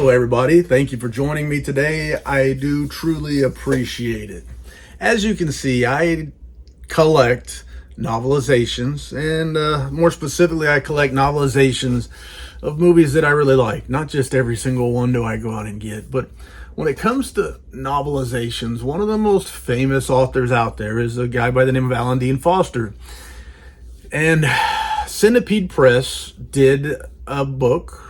Hello everybody, thank you for joining me today. I do truly appreciate it. As you can see, I collect novelizations, and more specifically, I collect novelizations of movies that I really like. Not just every single one do I go out and get, but when it comes to novelizations, one of the most famous authors out there is a guy by the name of Alan Dean Foster. And Centipede Press did a book,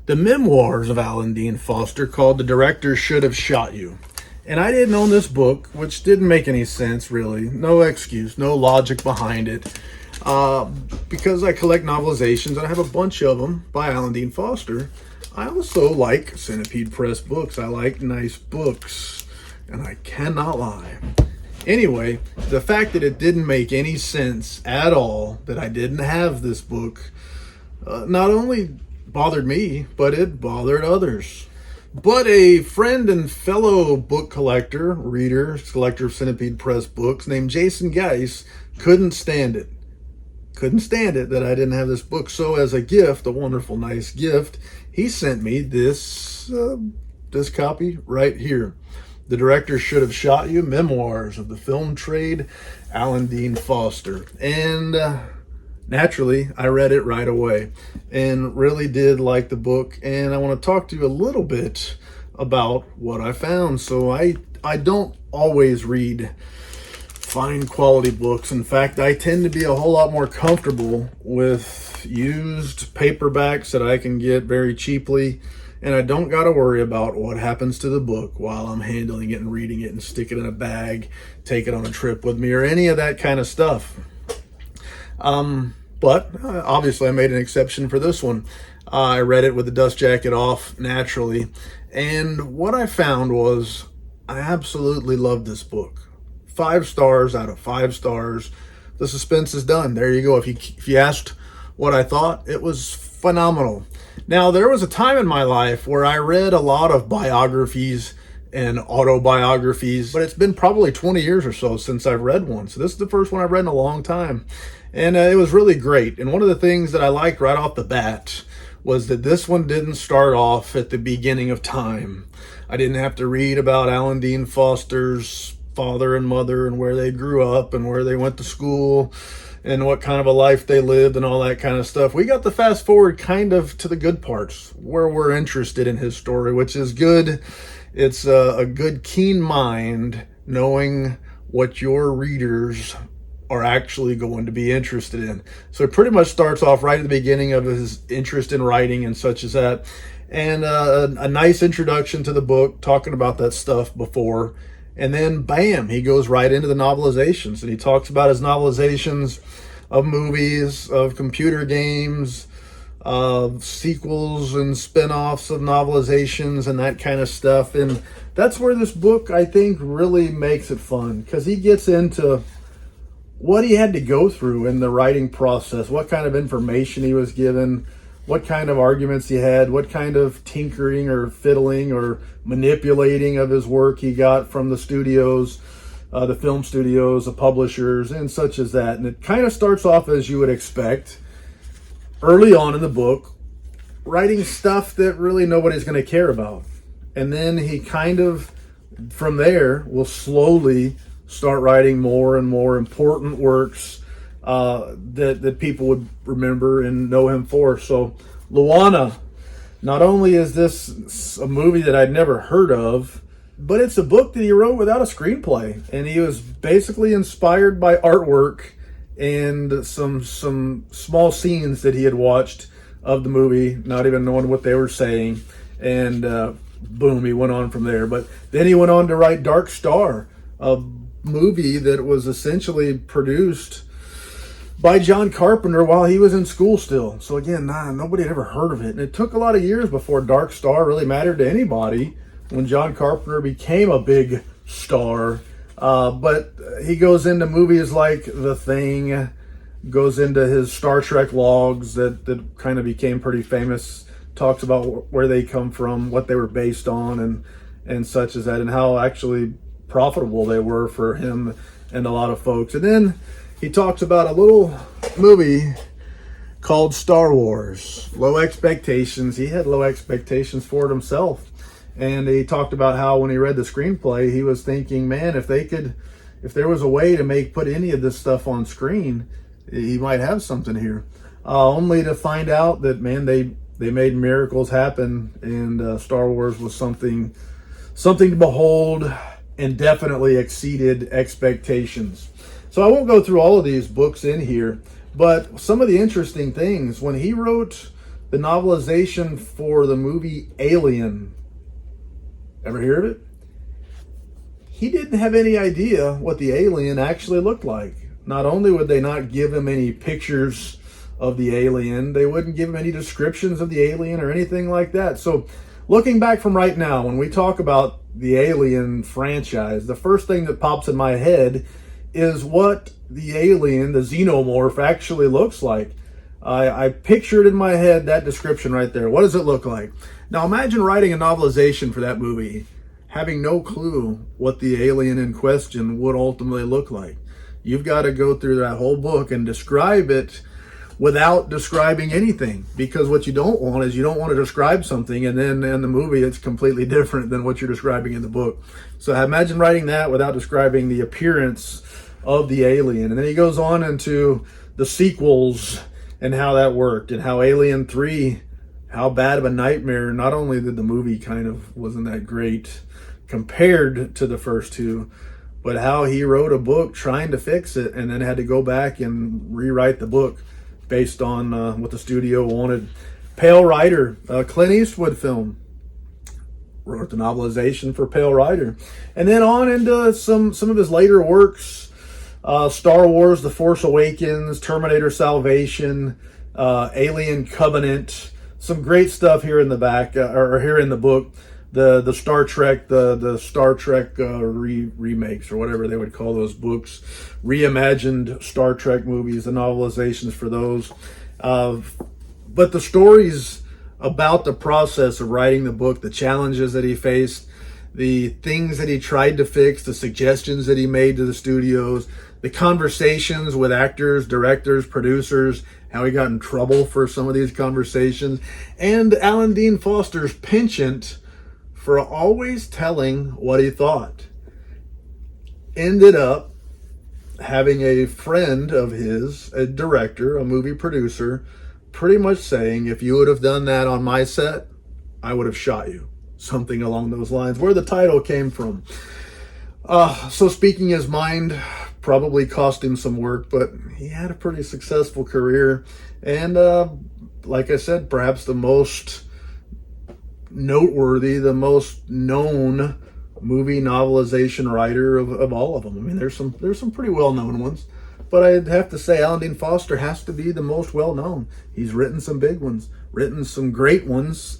the Memoirs of Alan Dean Foster, called The Director Should Have Shot You. And I didn't own this book, which didn't make any sense, really. No excuse, no logic behind it. Because I collect novelizations, and I have a bunch of them by Alan Dean Foster, I also like Centipede Press books. I like nice books, and I cannot lie. Anyway, the fact that it didn't make any sense at all that I didn't have this book, not only bothered me, but it bothered others. But a friend and fellow book collector, collector of Centipede Press books, named Jason Geis, couldn't stand it. Couldn't stand it that I didn't have this book. So as a gift, a wonderful, nice gift, he sent me this copy right here. The Director Should Have Shot You, Memoirs of the Film Trade, Alan Dean Foster. And naturally, I read it right away and really did like the book. And I want to talk to you a little bit about what I found. So I don't always read fine quality books. In fact, I tend to be a whole lot more comfortable with used paperbacks that I can get very cheaply. And I don't got to worry about what happens to the book while I'm handling it and reading it and stick it in a bag, take it on a trip with me, or any of that kind of stuff. But obviously I made an exception for this one. I read it with the dust jacket off naturally. And what I found was I absolutely loved this book. 5 stars out of 5 stars. The suspense is done. There you go. If you asked what I thought, it was phenomenal. Now, there was a time in my life where I read a lot of biographies and autobiographies, but it's been probably 20 years or so since I've read one. So this is the first one I've read in a long time. And it was really great. And one of the things that I liked right off the bat was that this one didn't start off at the beginning of time. I didn't have to read about Alan Dean Foster's father and mother and where they grew up and where they went to school and what kind of a life they lived and all that kind of stuff. We got to fast forward kind of to the good parts where we're interested in his story, which is good. It's a good, keen mind knowing what your readers are actually going to be interested in. So it pretty much starts off right at the beginning of his interest in writing and such as that. And a nice introduction to the book, talking about that stuff before. And then, bam, he goes right into the novelizations. And he talks about his novelizations of movies, of computer games, of sequels and spin-offs of novelizations and that kind of stuff. And that's where this book, I think, really makes it fun. Because he gets into what he had to go through in the writing process, what kind of information he was given, what kind of arguments he had, what kind of tinkering or fiddling or manipulating of his work he got from the studios, the film studios, the publishers, and such as that. And it kind of starts off as you would expect, early on in the book, writing stuff that really nobody's going to care about. And then he kind of, from there, will slowly start writing more and more important works that people would remember and know him for. So Luana, not only is this a movie that I'd never heard of, but it's a book that he wrote without a screenplay. And he was basically inspired by artwork and some small scenes that he had watched of the movie, not even knowing what they were saying. And boom, he went on from there. But then he went on to write Dark Star, a movie that was essentially produced by John Carpenter while he was in school still. So again, nobody had ever heard of it. And it took a lot of years before Dark Star really mattered to anybody when John Carpenter became a big star. But he goes into movies like The Thing, goes into his Star Trek logs that kind of became pretty famous, talks about where they come from, what they were based on, and such as that, and how actually profitable they were for him and a lot of folks. And then he talks about a little movie called Star Wars. Low expectations. He had low expectations for it himself. And he talked about how when he read the screenplay, he was thinking, man, if there was a way to put any of this stuff on screen, he might have something here. Only to find out that, man, they made miracles happen, and Star Wars was something to behold, and definitely exceeded expectations. So I won't go through all of these books in here, but some of the interesting things, when he wrote the novelization for the movie Alien, ever hear of it? He didn't have any idea what the alien actually looked like. Not only would they not give him any pictures of the alien, they wouldn't give him any descriptions of the alien or anything like that. So looking back from right now, when we talk about the Alien franchise, the first thing that pops in my head is what the alien, the xenomorph, actually looks like. I pictured in my head that description right there. What does it look like? Now imagine writing a novelization for that movie, having no clue what the alien in question would ultimately look like. You've got to go through that whole book and describe it without describing anything, because what you don't want is you don't want to describe something and then in the movie it's completely different than what you're describing in the book. So imagine writing that without describing the appearance of the alien. And then he goes on into the sequels and how that worked, and how Alien 3, how bad of a nightmare. Not only did the movie kind of wasn't that great compared to the first two, but how he wrote a book trying to fix it and then had to go back and rewrite the book based on what the studio wanted. Pale Rider, Clint Eastwood film, wrote the novelization for Pale Rider. And then on into some of his later works, Star Wars, The Force Awakens, Terminator Salvation, Alien Covenant, some great stuff here in the back, or here in the book. The Star Trek, the Star Trek remakes, or whatever they would call those books, reimagined Star Trek movies, the novelizations for those. But the stories about the process of writing the book, the challenges that he faced, the things that he tried to fix, the suggestions that he made to the studios, the conversations with actors, directors, producers, how he got in trouble for some of these conversations, and Alan Dean Foster's penchant for always telling what he thought. Ended up having a friend of his, a director, a movie producer, pretty much saying, if you would have done that on my set, I would have shot you. Something along those lines, where the title came from. So speaking his mind probably cost him some work, but he had a pretty successful career. And like I said, perhaps the most noteworthy, the most known movie novelization writer of all of them. I mean, there's some pretty well-known ones, but I'd have to say Alan Dean Foster has to be the most well-known. He's written some big ones, written some great ones,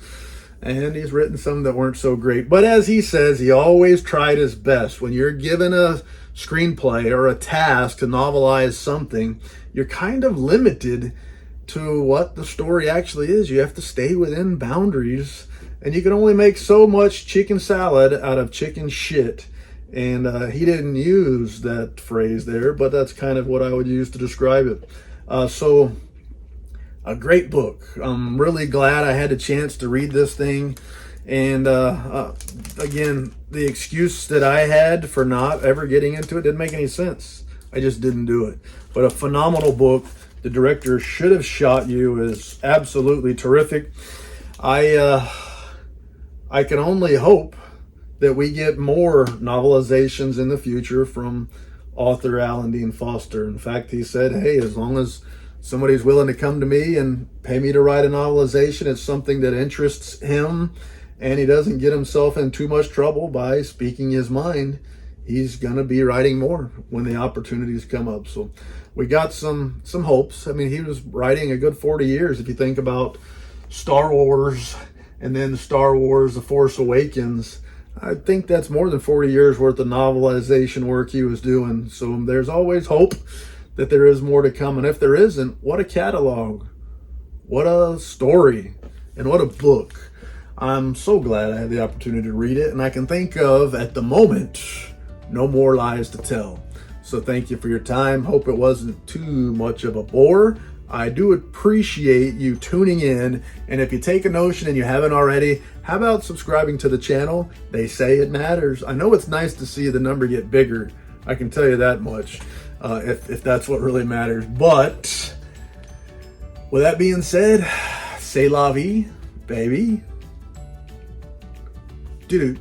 and he's written some that weren't so great. But as he says, he always tried his best. When you're given a screenplay or a task to novelize something, you're kind of limited to what the story actually is. You have to stay within boundaries, and you can only make so much chicken salad out of chicken shit. And he didn't use that phrase there, but that's kind of what I would use to describe it. So a great book. I'm really glad I had a chance to read this thing. And again, the excuse that I had for not ever getting into it didn't make any sense. I just didn't do it. But a phenomenal book. The director should have shot you is absolutely terrific. I can only hope that we get more novelizations in the future from author Alan Dean Foster. In fact, he said, hey, as long as somebody's willing to come to me and pay me to write a novelization, it's something that interests him, and he doesn't get himself in too much trouble by speaking his mind, he's going to be writing more when the opportunities come up. So we got some hopes. I mean, he was writing a good 40 years if you think about Star Wars and then Star Wars The Force Awakens. I think that's more than 40 years worth of novelization work he was doing. So there's always hope that there is more to come. And if there isn't, what a catalog, what a story, and what a book. I'm so glad I had the opportunity to read it, and I can think of, at the moment, no more lies to tell. So thank you for your time. Hope it wasn't too much of a bore, I do appreciate you tuning in, and if you take a notion and you haven't already, how about subscribing to the channel? They say it matters. I know it's nice to see the number get bigger. I can tell you that much, if that's what really matters. But with that being said, c'est la vie, baby. Doo-doo.